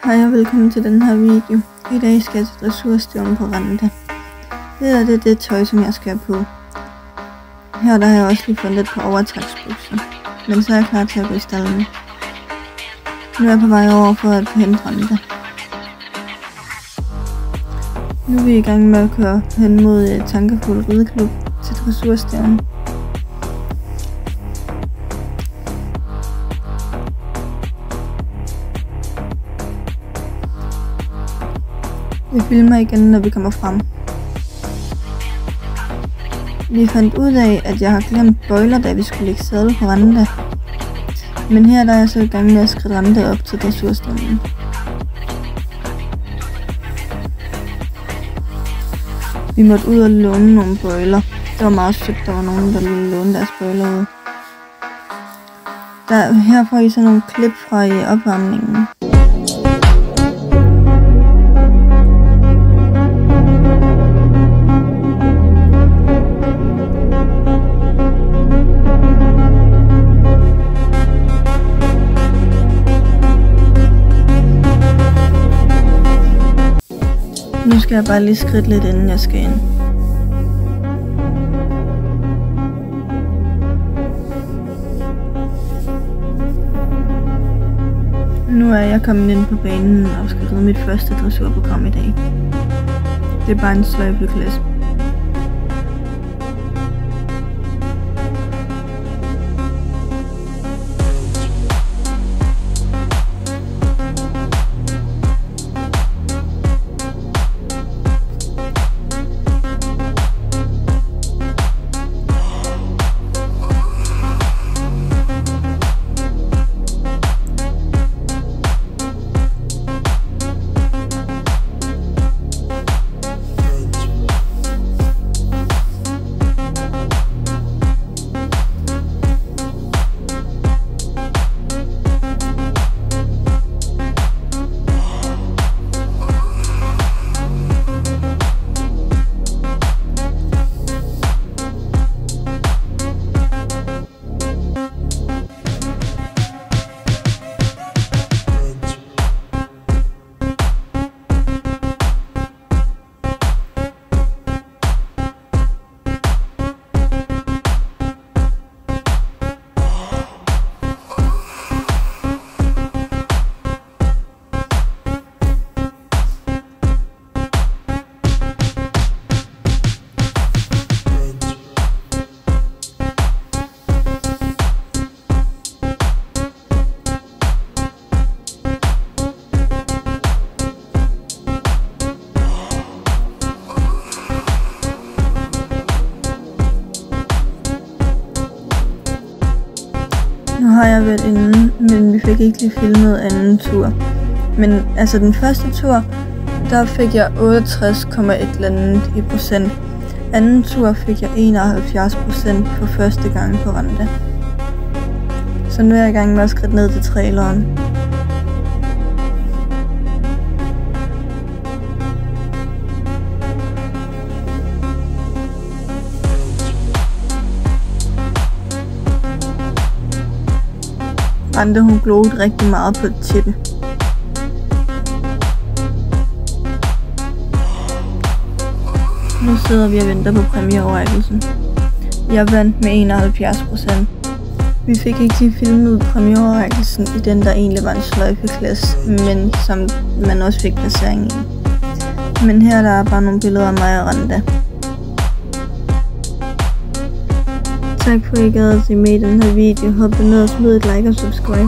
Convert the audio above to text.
Hej og velkommen til den her video. I dag skal jeg til dressurstævne på Randa. Det er det tøj, som jeg skal have på. Her der har jeg også lige fundet et par overtræksbukser. Men så er jeg klar til at gå i stallen. Nu er jeg på vej over for at hente Randa. Nu er vi i gang med at køre hen mod Tankefuld Rideklub til dressurstævne. Jeg filmer igen, når vi kommer frem. Vi fandt ud af, at jeg har glemt bøjler, da vi skulle lægge sadel på Randa. Men her der er jeg så i gang med at skride Randa op til dressurstævnen. Vi måtte ud og låne nogle bøjler. Det var meget sødt, der var nogen, der ville låne deres bøjler ud. Her får I så nogle klip fra opvarmningen. Nu skal jeg bare lige skridte lidt, inden jeg skal ind. Nu er jeg kommet ind på banen og skal ride mit første dressurprogram i dag. Det er bare en sløjpeklasse. Nu har jeg været inde, men vi fik ikke lige filmet anden tur. Men altså den første tur, der fik jeg 68,1%. Anden tur fik jeg 71% for første gang på Randa. Så nu er jeg i gang med at skride ned til traileren. Randa hun glodede rigtig meget på tippen. Nu sidder vi og venter på præmieoverrækkelsen. Jeg vandt med 71%. Vi fik ikke lige filmet præmieoverrækkelsen i den, der egentlig var en sløjpeklasse, men som man også fik placering i. Men her der er bare nogle billeder af mig og Randa. Tak for at I gad at se med i den her video. Håber du nåede at smide et like og subscribe.